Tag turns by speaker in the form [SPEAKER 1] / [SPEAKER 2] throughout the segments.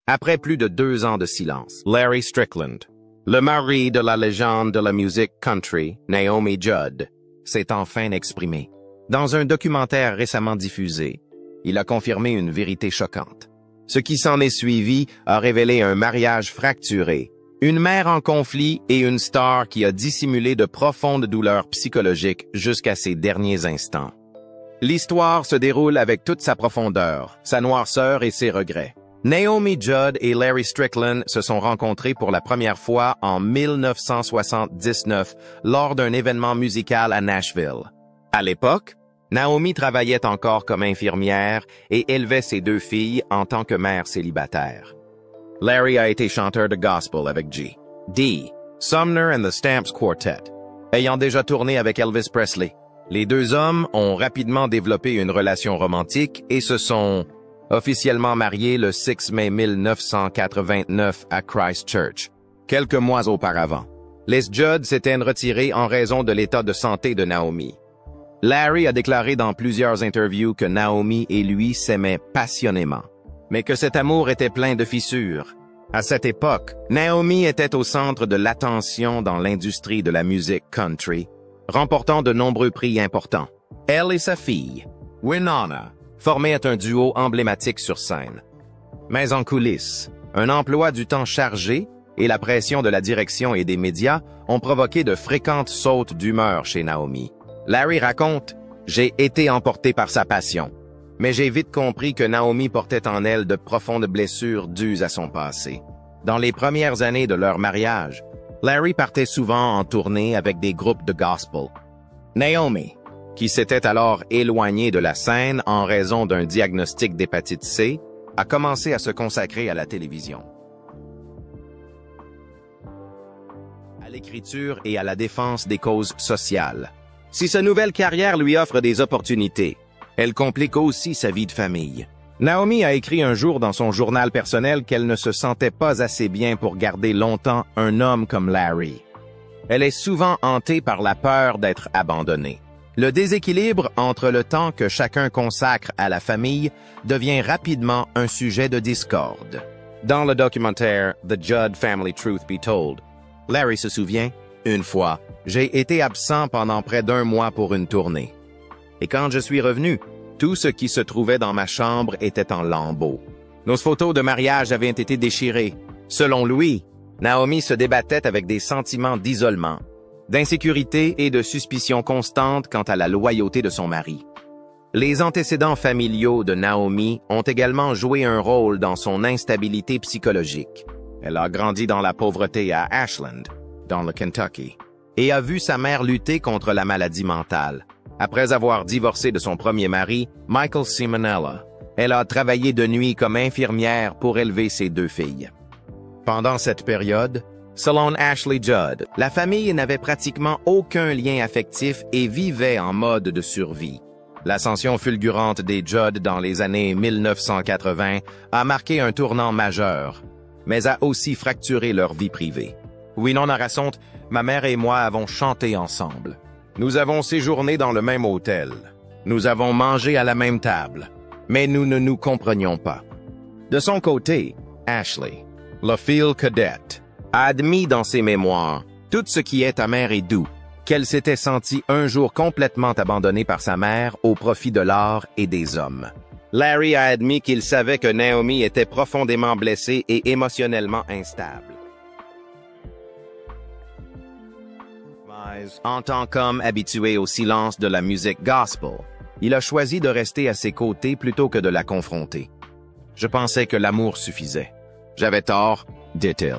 [SPEAKER 1] Après plus de 2 ans de silence, Larry Strickland, le mari de la légende de la musique country, Naomi Judd, s'est enfin exprimé. Dans un documentaire récemment diffusé, il a confirmé une vérité choquante. Ce qui s'en est suivi a révélé un mariage fracturé, une mère en conflit et une star qui a dissimulé de profondes douleurs psychologiques jusqu'à ses derniers instants. L'histoire se déroule avec toute sa profondeur, sa noirceur et ses regrets. Naomi Judd et Larry Strickland se sont rencontrés pour la première fois en 1979 lors d'un événement musical à Nashville. À l'époque, Naomi travaillait encore comme infirmière et élevait ses 2 filles en tant que mère célibataire. Larry a été chanteur de gospel avec G. D. Sumner and the Stamps Quartet, ayant déjà tourné avec Elvis Presley. Les 2 hommes ont rapidement développé une relation romantique et se sont officiellement mariés le 6 mai 1989 à Christchurch, quelques mois auparavant. Les Judd s'étaient retirés en raison de l'état de santé de Naomi. Larry a déclaré dans plusieurs interviews que Naomi et lui s'aimaient passionnément, mais que cet amour était plein de fissures. À cette époque, Naomi était au centre de l'attention dans l'industrie de la musique country, remportant de nombreux prix importants. Elle et sa fille, Winona, formaient un duo emblématique sur scène. Mais en coulisses, un emploi du temps chargé et la pression de la direction et des médias ont provoqué de fréquentes sautes d'humeur chez Naomi. Larry raconte « J'ai été emporté par sa passion, mais j'ai vite compris que Naomi portait en elle de profondes blessures dues à son passé. Dans les premières années de leur mariage, Larry partait souvent en tournée avec des groupes de gospel. Naomi, qui s'était alors éloignée de la scène en raison d'un diagnostic d'hépatite C, a commencé à se consacrer à la télévision, à l'écriture et à la défense des causes sociales. Si sa nouvelle carrière lui offre des opportunités, elle complique aussi sa vie de famille. Naomi a écrit un jour dans son journal personnel qu'elle ne se sentait pas assez bien pour garder longtemps un homme comme Larry. Elle est souvent hantée par la peur d'être abandonnée. Le déséquilibre entre le temps que chacun consacre à la famille devient rapidement un sujet de discorde. Dans le documentaire The Judd Family Truth Be Told, Larry se souvient, une fois, j'ai été absent pendant près d'1 mois pour une tournée. Et quand je suis revenu, tout ce qui se trouvait dans ma chambre était en lambeaux. Nos photos de mariage avaient été déchirées. Selon lui, Naomi se débattait avec des sentiments d'isolement, d'insécurité et de suspicion constante quant à la loyauté de son mari. Les antécédents familiaux de Naomi ont également joué un rôle dans son instabilité psychologique. Elle a grandi dans la pauvreté à Ashland, dans le Kentucky, et a vu sa mère lutter contre la maladie mentale. Après avoir divorcé de son premier mari, Michael Simonella, elle a travaillé de nuit comme infirmière pour élever ses 2 filles. Pendant cette période, selon Ashley Judd, la famille n'avait pratiquement aucun lien affectif et vivait en mode de survie. L'ascension fulgurante des Judd dans les années 1980 a marqué un tournant majeur, mais a aussi fracturé leur vie privée. Winona raconte « Ma mère et moi avons chanté ensemble. Nous avons séjourné dans le même hôtel. Nous avons mangé à la même table. Mais nous ne nous comprenions pas. » De son côté, Ashley, la field cadette, a admis dans ses mémoires « Tout ce qui est amer et doux », qu'elle s'était sentie un jour complètement abandonnée par sa mère au profit de l'art et des hommes. Larry a admis qu'il savait que Naomi était profondément blessée et émotionnellement instable. En tant qu'homme habitué au silence de la musique gospel, il a choisi de rester à ses côtés plutôt que de la confronter. Je pensais que l'amour suffisait. J'avais tort, dit-il.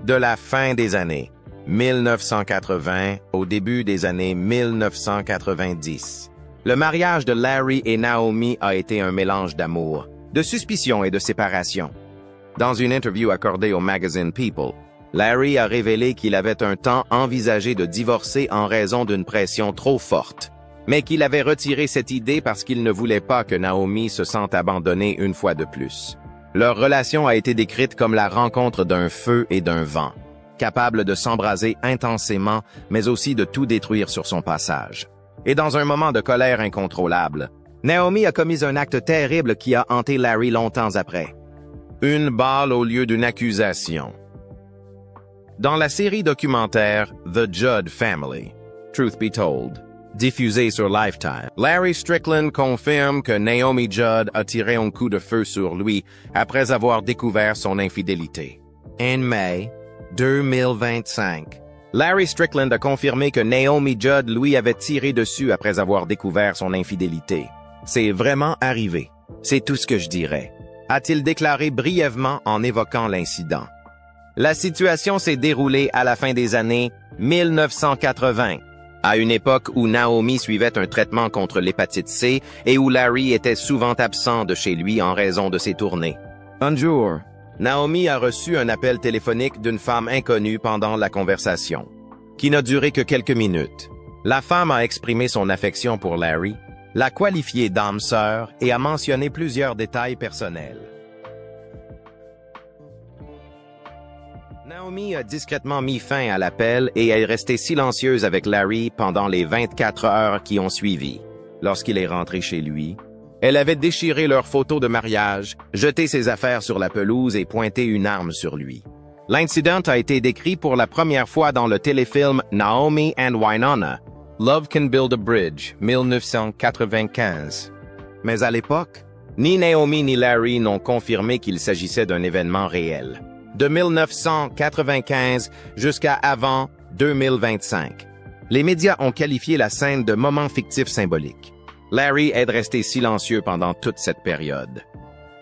[SPEAKER 1] De la fin des années 1980 au début des années 1990, le mariage de Larry et Naomi a été un mélange d'amour, de suspicion et de séparation. Dans une interview accordée au magazine People, Larry a révélé qu'il avait un temps envisagé de divorcer en raison d'une pression trop forte, mais qu'il avait retiré cette idée parce qu'il ne voulait pas que Naomi se sente abandonnée une fois de plus. Leur relation a été décrite comme la rencontre d'un feu et d'un vent, capable de s'embraser intensément, mais aussi de tout détruire sur son passage. Et dans un moment de colère incontrôlable, Naomi a commis un acte terrible qui a hanté Larry longtemps après. Une balle au lieu d'une accusation. Dans la série documentaire The Judd Family, Truth Be Told, diffusée sur Lifetime, Larry Strickland confirme que Naomi Judd a tiré un coup de feu sur lui après avoir découvert son infidélité. En mai 2025, Larry Strickland a confirmé que Naomi Judd lui avait tiré dessus après avoir découvert son infidélité. C'est vraiment arrivé. C'est tout ce que je dirais, a-t-il déclaré brièvement en évoquant l'incident. La situation s'est déroulée à la fin des années 1980, à une époque où Naomi suivait un traitement contre l'hépatite C et où Larry était souvent absent de chez lui en raison de ses tournées. Un jour, Naomi a reçu un appel téléphonique d'une femme inconnue pendant la conversation, qui n'a duré que quelques minutes. La femme a exprimé son affection pour Larry, l'a qualifié d'âme sœur et a mentionné plusieurs détails personnels. Naomi a discrètement mis fin à l'appel et est restée silencieuse avec Larry pendant les 24 heures qui ont suivi. Lorsqu'il est rentré chez lui, elle avait déchiré leurs photos de mariage, jeté ses affaires sur la pelouse et pointé une arme sur lui. L'incident a été décrit pour la première fois dans le téléfilm Naomi and Winona, Love Can Build a Bridge, 1995. Mais à l'époque, ni Naomi ni Larry n'ont confirmé qu'il s'agissait d'un événement réel. De 1995 jusqu'à avant 2025, les médias ont qualifié la scène de moment fictif symbolique. Larry est resté silencieux pendant toute cette période.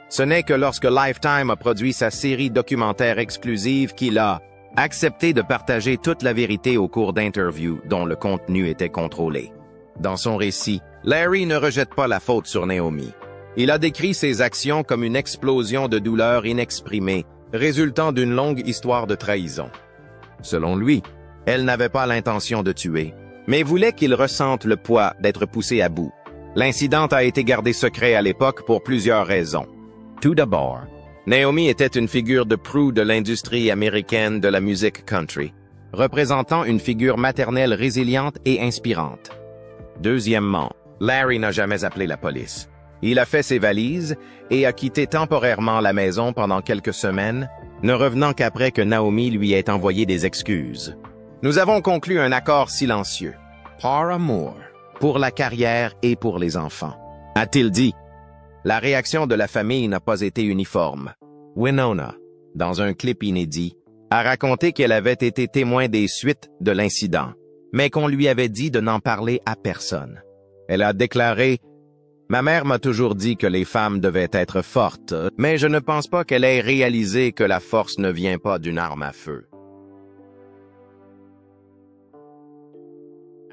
[SPEAKER 1] Ce n'est que lorsque Lifetime a produit sa série documentaire exclusive qu'il a accepté de partager toute la vérité au cours d'interviews dont le contenu était contrôlé. Dans son récit, Larry ne rejette pas la faute sur Naomi. Il a décrit ses actions comme une explosion de douleur inexprimée, résultant d'une longue histoire de trahison. Selon lui, elle n'avait pas l'intention de tuer, mais voulait qu'il ressente le poids d'être poussé à bout. L'incident a été gardé secret à l'époque pour plusieurs raisons. Tout d'abord, Naomi était une figure de proue de l'industrie américaine de la musique country, représentant une figure maternelle résiliente et inspirante. Deuxièmement, Larry n'a jamais appelé la police. Il a fait ses valises et a quitté temporairement la maison pendant quelques semaines, ne revenant qu'après que Naomi lui ait envoyé des excuses. Nous avons conclu un accord silencieux, par amour, pour la carrière et pour les enfants, a-t-il dit. La réaction de la famille n'a pas été uniforme. Winona, dans un clip inédit, a raconté qu'elle avait été témoin des suites de l'incident, mais qu'on lui avait dit de n'en parler à personne. Elle a déclaré « Ma mère m'a toujours dit que les femmes devaient être fortes, mais je ne pense pas qu'elle ait réalisé que la force ne vient pas d'une arme à feu. »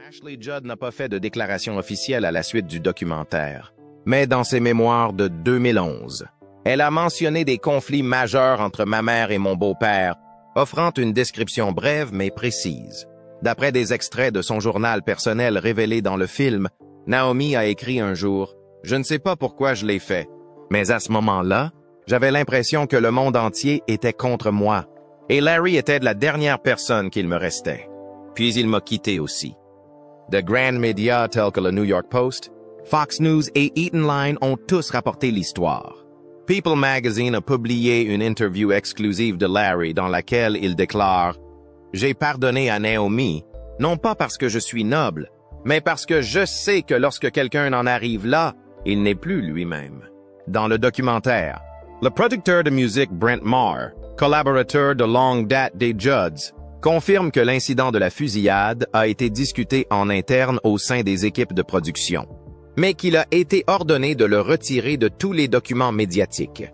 [SPEAKER 1] Ashley Judd n'a pas fait de déclaration officielle à la suite du documentaire, mais dans ses mémoires de 2011, elle a mentionné des conflits majeurs entre ma mère et mon beau-père, offrant une description brève mais précise. D'après des extraits de son journal personnel révélés dans le film, Naomi a écrit un jour « Je ne sais pas pourquoi je l'ai fait, mais à ce moment-là, j'avais l'impression que le monde entier était contre moi, et Larry était la dernière personne qu'il me restait. Puis il m'a quitté aussi. » De grands médias tels que le New York Post, Fox News et Eaton Line ont tous rapporté l'histoire. People Magazine a publié une interview exclusive de Larry dans laquelle il déclare « J'ai pardonné à Naomi, non pas parce que je suis noble, mais parce que je sais que lorsque quelqu'un en arrive là, il n'est plus lui-même. » Dans le documentaire, le producteur de musique Brent Maher, collaborateur de longue date des Judds, confirme que l'incident de la fusillade a été discuté en interne au sein des équipes de production, mais qu'il a été ordonné de le retirer de tous les documents médiatiques.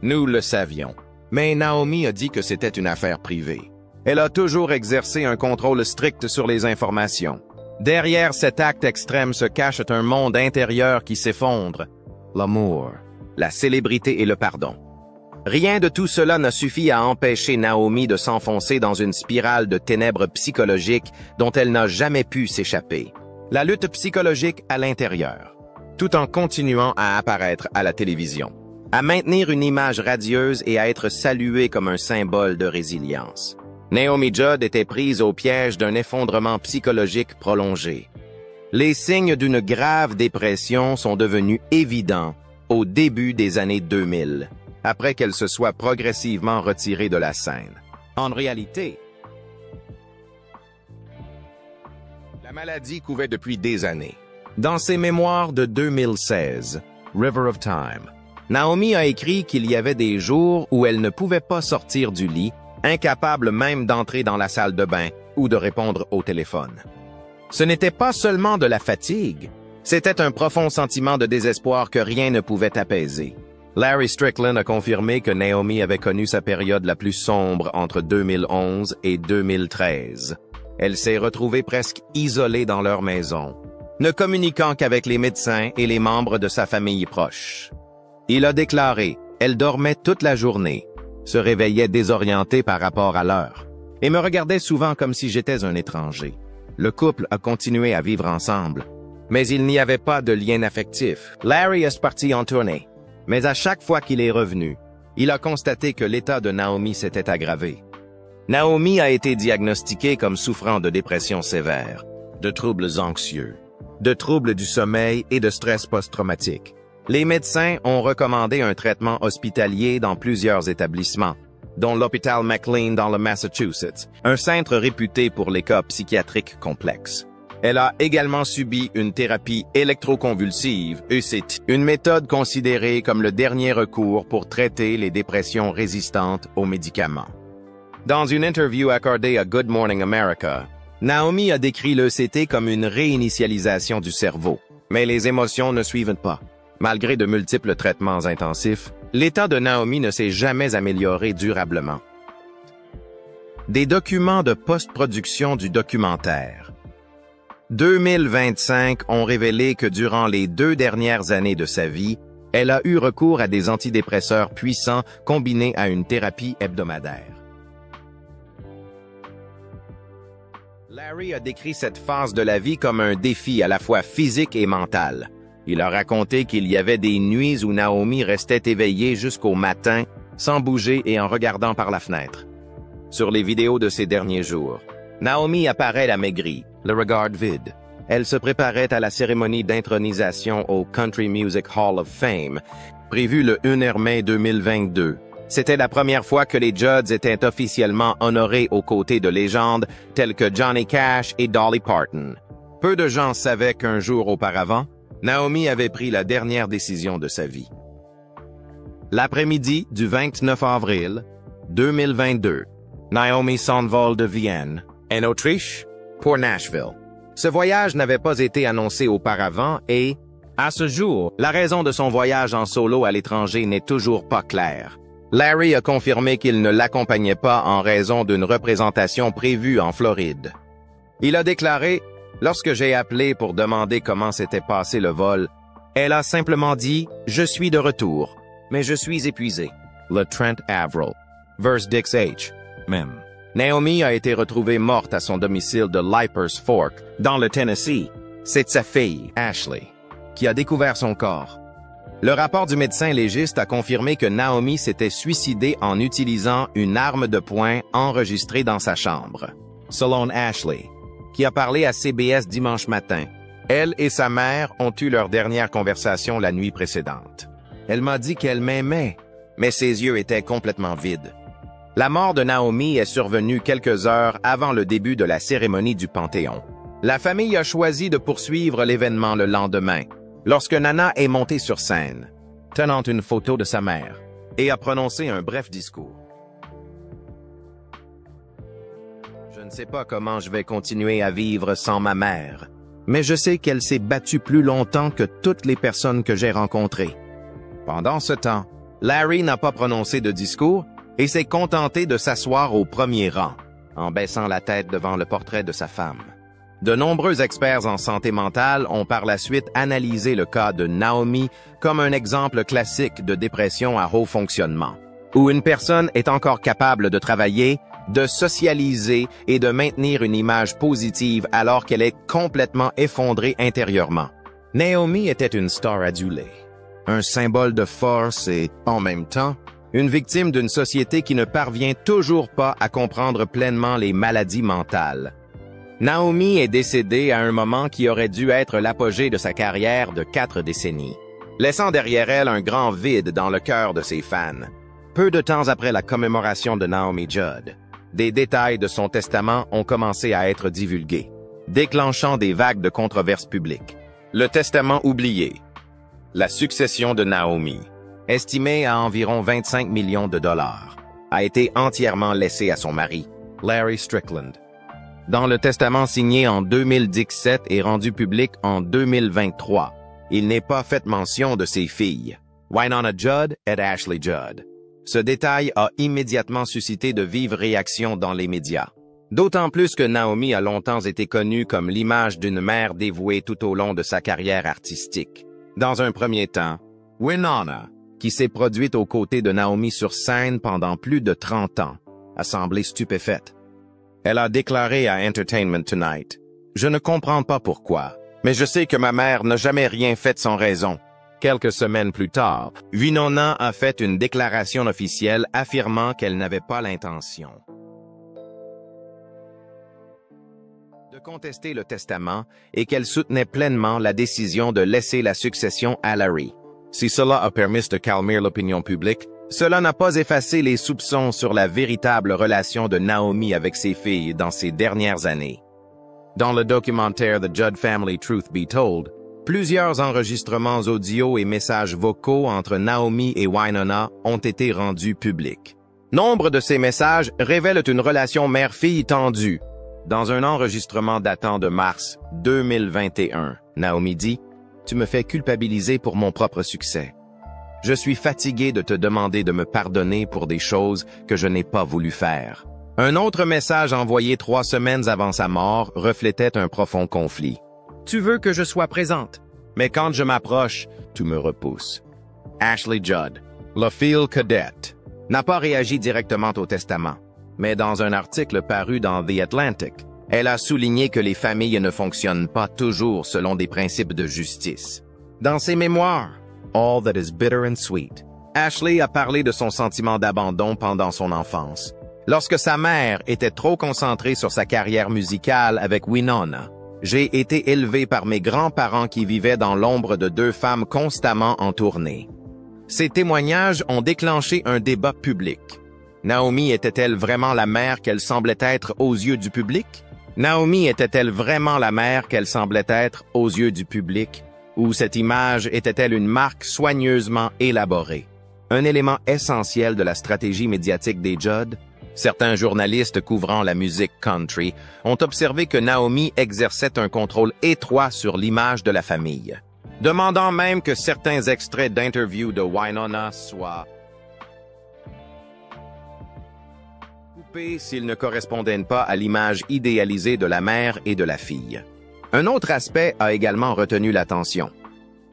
[SPEAKER 1] Nous le savions, mais Naomi a dit que c'était une affaire privée. Elle a toujours exercé un contrôle strict sur les informations. Derrière cet acte extrême se cache un monde intérieur qui s'effondre. L'amour, la célébrité et le pardon. Rien de tout cela n'a suffi à empêcher Naomi de s'enfoncer dans une spirale de ténèbres psychologiques dont elle n'a jamais pu s'échapper. La lutte psychologique à l'intérieur, tout en continuant à apparaître à la télévision, à maintenir une image radieuse et à être saluée comme un symbole de résilience. Naomi Judd était prise au piège d'un effondrement psychologique prolongé. Les signes d'une grave dépression sont devenus évidents au début des années 2000. après qu'elle se soit progressivement retirée de la scène. En réalité, la maladie couvait depuis des années. Dans ses mémoires de 2016, River of Time, Naomi a écrit qu'il y avait des jours où elle ne pouvait pas sortir du lit, incapable même d'entrer dans la salle de bain ou de répondre au téléphone. Ce n'était pas seulement de la fatigue, c'était un profond sentiment de désespoir que rien ne pouvait apaiser. Larry Strickland a confirmé que Naomi avait connu sa période la plus sombre entre 2011 et 2013. Elle s'est retrouvée presque isolée dans leur maison, ne communiquant qu'avec les médecins et les membres de sa famille proche. Il a déclaré, elle dormait toute la journée, se réveillait désorientée par rapport à l'heure, et me regardait souvent comme si j'étais un étranger. Le couple a continué à vivre ensemble, mais il n'y avait pas de lien affectif. Larry est parti en tournée, mais à chaque fois qu'il est revenu, il a constaté que l'état de Naomi s'était aggravé. Naomi a été diagnostiquée comme souffrant de dépression sévère, de troubles anxieux, de troubles du sommeil et de stress post-traumatique. Les médecins ont recommandé un traitement hospitalier dans plusieurs établissements, dont l'hôpital McLean dans le Massachusetts, un centre réputé pour les cas psychiatriques complexes. Elle a également subi une thérapie électroconvulsive, ECT, une méthode considérée comme le dernier recours pour traiter les dépressions résistantes aux médicaments. Dans une interview accordée à Good Morning America, Naomi a décrit l'ECT comme une réinitialisation du cerveau, mais les émotions ne suivent pas. Malgré de multiples traitements intensifs, l'état de Naomi ne s'est jamais amélioré durablement. Des documents de post-production du documentaire 2025 ont révélé que durant les 2 dernières années de sa vie, elle a eu recours à des antidépresseurs puissants combinés à une thérapie hebdomadaire. Larry a décrit cette phase de la vie comme un défi à la fois physique et mental. Il a raconté qu'il y avait des nuits où Naomi restait éveillée jusqu'au matin, sans bouger et en regardant par la fenêtre. Sur les vidéos de ces derniers jours, Naomi apparaît amaigrie, le regard vide. Elle se préparait à la cérémonie d'intronisation au Country Music Hall of Fame, prévue le 1er mai 2022. C'était la première fois que les Judds étaient officiellement honorés aux côtés de légendes telles que Johnny Cash et Dolly Parton. Peu de gens savaient qu'un jour auparavant, Naomi avait pris la dernière décision de sa vie. L'après-midi du 29 avril 2022, Naomi s'envole de Vienne, en Autriche, pour Nashville. Ce voyage n'avait pas été annoncé auparavant et, à ce jour, la raison de son voyage en solo à l'étranger n'est toujours pas claire. Larry a confirmé qu'il ne l'accompagnait pas en raison d'une représentation prévue en Floride. Il a déclaré « Lorsque j'ai appelé pour demander comment s'était passé le vol, elle a simplement dit « Je suis de retour, mais je suis épuisé. » Le Trent Averill, verse Dix H. Même. Naomi a été retrouvée morte à son domicile de Leiper's Fork, dans le Tennessee. C'est sa fille, Ashley, qui a découvert son corps. Le rapport du médecin légiste a confirmé que Naomi s'était suicidée en utilisant une arme de poing enregistrée dans sa chambre. Selon Ashley, qui a parlé à CBS dimanche matin, elle et sa mère ont eu leur dernière conversation la nuit précédente. Elle m'a dit qu'elle m'aimait, mais ses yeux étaient complètement vides. La mort de Naomi est survenue quelques heures avant le début de la cérémonie du Panthéon. La famille a choisi de poursuivre l'événement le lendemain, lorsque Nana est montée sur scène, tenant une photo de sa mère, et a prononcé un bref discours. Je ne sais pas comment je vais continuer à vivre sans ma mère, mais je sais qu'elle s'est battue plus longtemps que toutes les personnes que j'ai rencontrées. Pendant ce temps, Larry n'a pas prononcé de discours et s'est contenté de s'asseoir au premier rang, en baissant la tête devant le portrait de sa femme. De nombreux experts en santé mentale ont par la suite analysé le cas de Naomi comme un exemple classique de dépression à haut fonctionnement, où une personne est encore capable de travailler, de socialiser et de maintenir une image positive alors qu'elle est complètement effondrée intérieurement. Naomi était une star adulée, un symbole de force et, en même temps, une victime d'une société qui ne parvient toujours pas à comprendre pleinement les maladies mentales. Naomi est décédée à un moment qui aurait dû être l'apogée de sa carrière de 4 décennies. laissant derrière elle un grand vide dans le cœur de ses fans. Peu de temps après la commémoration de Naomi Judd, des détails de son testament ont commencé à être divulgués, déclenchant des vagues de controverses publiques. Le testament oublié. La succession de Naomi, estimée à environ 25 millions de dollars, a été entièrement laissée à son mari, Larry Strickland. Dans le testament signé en 2017 et rendu public en 2023, il n'est pas fait mention de ses filles, Wynonna Judd et Ashley Judd. Ce détail a immédiatement suscité de vives réactions dans les médias. D'autant plus que Naomi a longtemps été connue comme l'image d'une mère dévouée tout au long de sa carrière artistique. Dans un premier temps, Wynonna, qui s'est produite aux côtés de Naomi sur scène pendant plus de 30 ans, a semblé stupéfaite. Elle a déclaré à Entertainment Tonight: « Je ne comprends pas pourquoi, mais je sais que ma mère n'a jamais rien fait sans raison. » Quelques semaines plus tard, Wynonna a fait une déclaration officielle affirmant qu'elle n'avait pas l'intention de contester le testament et qu'elle soutenait pleinement la décision de laisser la succession à Larry. Si cela a permis de calmer l'opinion publique, cela n'a pas effacé les soupçons sur la véritable relation de Naomi avec ses filles dans ces dernières années. Dans le documentaire The Judd Family Truth Be Told, plusieurs enregistrements audio et messages vocaux entre Naomi et Wynonna ont été rendus publics. Nombre de ces messages révèlent une relation mère-fille tendue. Dans un enregistrement datant de mars 2021, Naomi dit: « Tu me fais culpabiliser pour mon propre succès. Je suis fatiguée de te demander de me pardonner pour des choses que je n'ai pas voulu faire. » Un autre message envoyé 3 semaines avant sa mort reflétait un profond conflit. « Tu veux que je sois présente, mais quand je m'approche, tu me repousses. » Ashley Judd, la fille cadette, n'a pas réagi directement au testament, mais dans un article paru dans The Atlantic, elle a souligné que les familles ne fonctionnent pas toujours selon des principes de justice. Dans ses mémoires, All That Is Bitter and Sweet, Ashley a parlé de son sentiment d'abandon pendant son enfance, lorsque sa mère était trop concentrée sur sa carrière musicale avec Wynonna. J'ai été élevée par mes grands-parents qui vivaient dans l'ombre de 2 femmes constamment en tournée. Ces témoignages ont déclenché un débat public. Naomi était-elle vraiment la mère qu'elle semblait être aux yeux du public? Naomi était-elle vraiment la mère qu'elle semblait être aux yeux du public? Ou cette image était-elle une marque soigneusement élaborée? Un élément essentiel de la stratégie médiatique des Judd? Certains journalistes couvrant la musique country ont observé que Naomi exerçait un contrôle étroit sur l'image de la famille, demandant même que certains extraits d'interviews de Wynonna soient coupés s'ils ne correspondaient pas à l'image idéalisée de la mère et de la fille. Un autre aspect a également retenu l'attention.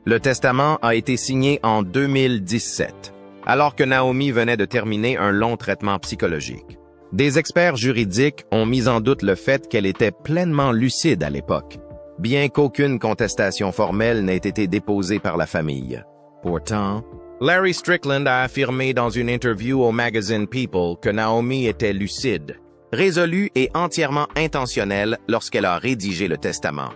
[SPEAKER 1] Le testament a été signé en 2017. Alors que Naomi venait de terminer un long traitement psychologique. Des experts juridiques ont mis en doute le fait qu'elle était pleinement lucide à l'époque, bien qu'aucune contestation formelle n'ait été déposée par la famille. Pourtant, Larry Strickland a affirmé dans une interview au magazine People que Naomi était lucide, résolue et entièrement intentionnelle lorsqu'elle a rédigé le testament.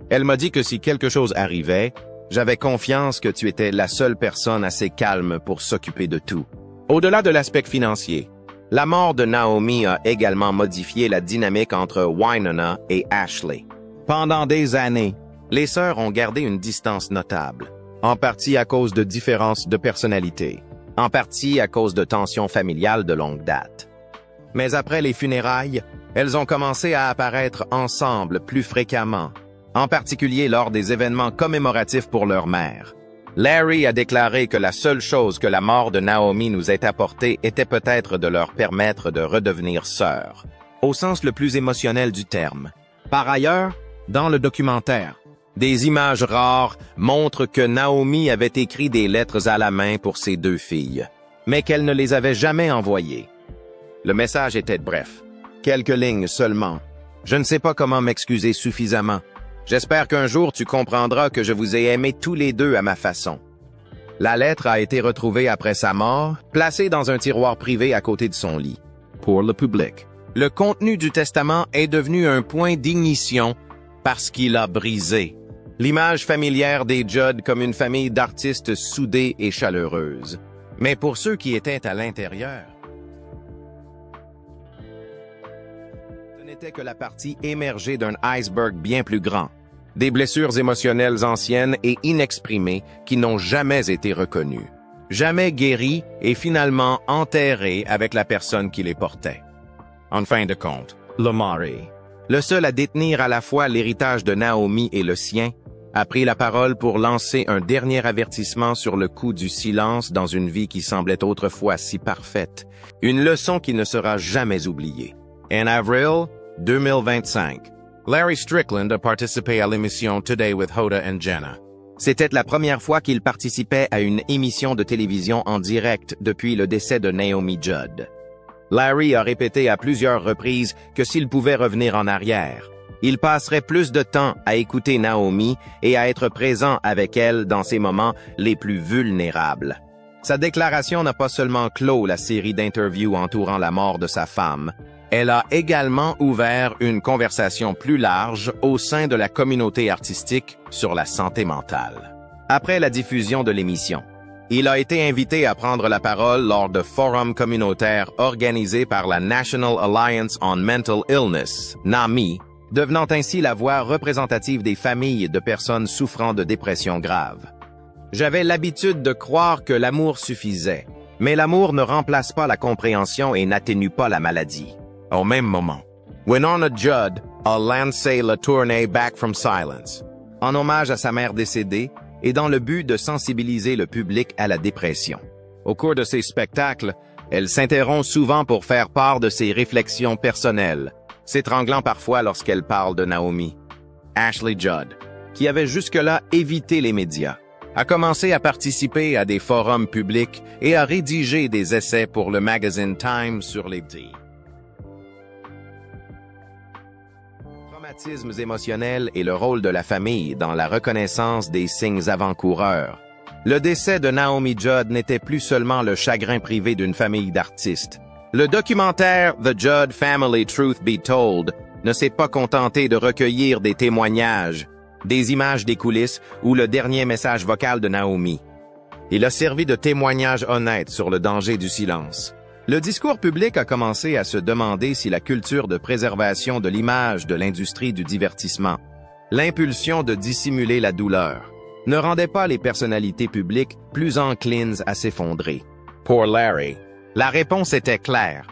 [SPEAKER 1] Elle m'a dit que si quelque chose arrivait, j'avais confiance que tu étais la seule personne assez calme pour s'occuper de tout. Au-delà de l'aspect financier, la mort de Naomi a également modifié la dynamique entre Wynonna et Ashley. Pendant des années, les sœurs ont gardé une distance notable, en partie à cause de différences de personnalité, en partie à cause de tensions familiales de longue date. Mais après les funérailles, elles ont commencé à apparaître ensemble plus fréquemment, en particulier lors des événements commémoratifs pour leur mère. Larry a déclaré que la seule chose que la mort de Naomi nous ait apporté était peut-être de leur permettre de redevenir sœurs, au sens le plus émotionnel du terme. Par ailleurs, dans le documentaire, des images rares montrent que Naomi avait écrit des lettres à la main pour ses 2 filles, mais qu'elle ne les avait jamais envoyées. Le message était bref, quelques lignes seulement. Je ne sais pas comment m'excuser suffisamment. J'espère qu'un jour tu comprendras que je vous ai aimés tous les 2 à ma façon. La lettre a été retrouvée après sa mort, placée dans un tiroir privé à côté de son lit. Pour le public, le contenu du testament est devenu un point d'ignition parce qu'il a brisé L'image familière des Judd comme une famille d'artistes soudés et chaleureuse. Mais pour ceux qui étaient à l'intérieur, ce n'était que la partie émergée d'un iceberg bien plus grand. Des blessures émotionnelles anciennes et inexprimées qui n'ont jamais été reconnues, jamais guéries et finalement enterrées avec la personne qui les portait. En fin de compte, Lamari, le seul à détenir à la fois l'héritage de Naomi et le sien, a pris la parole pour lancer un dernier avertissement sur le coût du silence dans une vie qui semblait autrefois si parfaite, une leçon qui ne sera jamais oubliée. En avril 2025, Larry Strickland a participé à l'émission Today with Hoda and Jenna. C'était la première fois qu'il participait à une émission de télévision en direct depuis le décès de Naomi Judd. Larry a répété à plusieurs reprises que s'il pouvait revenir en arrière, il passerait plus de temps à écouter Naomi et à être présent avec elle dans ses moments les plus vulnérables. Sa déclaration n'a pas seulement clos la série d'interviews entourant la mort de sa femme, elle a également ouvert une conversation plus large au sein de la communauté artistique sur la santé mentale. Après la diffusion de l'émission, il a été invité à prendre la parole lors de forums communautaires organisés par la National Alliance on Mental Illness, NAMI, devenant ainsi la voix représentative des familles de personnes souffrant de dépression grave. J'avais l'habitude de croire que l'amour suffisait, mais l'amour ne remplace pas la compréhension et n'atténue pas la maladie. Au même moment, Winona Judd a lancé la tournée Back from Silence, en hommage à sa mère décédée et dans le but de sensibiliser le public à la dépression. Au cours de ses spectacles, elle s'interrompt souvent pour faire part de ses réflexions personnelles, s'étranglant parfois lorsqu'elle parle de Naomi. Ashley Judd, qui avait jusque-là évité les médias, a commencé à participer à des forums publics et à rédiger des essais pour le magazine Time sur les traumatismes émotionnels et le rôle de la famille dans la reconnaissance des signes avant-coureurs. Le décès de Naomi Judd n'était plus seulement le chagrin privé d'une famille d'artistes. Le documentaire The Judd Family Truth Be Told ne s'est pas contenté de recueillir des témoignages, des images des coulisses ou le dernier message vocal de Naomi. Il a servi de témoignage honnête sur le danger du silence. Le discours public a commencé à se demander si la culture de préservation de l'image de l'industrie du divertissement, l'impulsion de dissimuler la douleur, ne rendait pas les personnalités publiques plus enclines à s'effondrer. Pour Larry, la réponse était claire.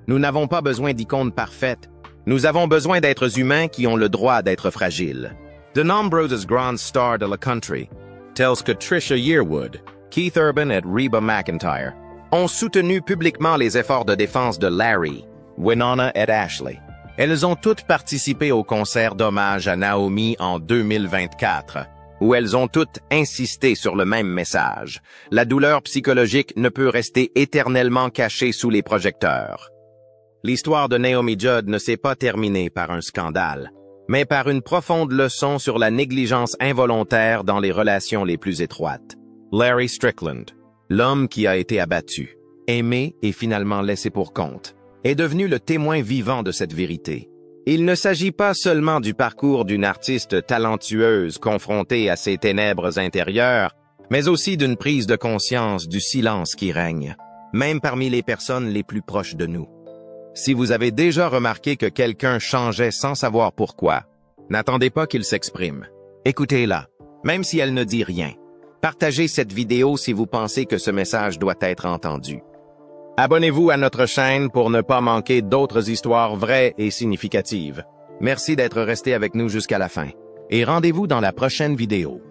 [SPEAKER 1] Nous n'avons pas besoin d'icônes parfaites. Nous avons besoin d'êtres humains qui ont le droit d'être fragiles. De nombreuses grandes stars de la country, telles que Trisha Yearwood, Keith Urban et Reba McEntire, ont soutenu publiquement les efforts de défense de Larry, Winona et Ashley. Elles ont toutes participé au concert d'hommage à Naomi en 2024, où elles ont toutes insisté sur le même message. La douleur psychologique ne peut rester éternellement cachée sous les projecteurs. L'histoire de Naomi Judd ne s'est pas terminée par un scandale, mais par une profonde leçon sur la négligence involontaire dans les relations les plus étroites. Larry Strickland, l'homme qui a été abattu, aimé et finalement laissé pour compte, est devenu le témoin vivant de cette vérité. Il ne s'agit pas seulement du parcours d'une artiste talentueuse confrontée à ses ténèbres intérieures, mais aussi d'une prise de conscience du silence qui règne, même parmi les personnes les plus proches de nous. Si vous avez déjà remarqué que quelqu'un changeait sans savoir pourquoi, n'attendez pas qu'il s'exprime. Écoutez-la, même si elle ne dit rien. Partagez cette vidéo si vous pensez que ce message doit être entendu. Abonnez-vous à notre chaîne pour ne pas manquer d'autres histoires vraies et significatives. Merci d'être resté avec nous jusqu'à la fin. Et rendez-vous dans la prochaine vidéo.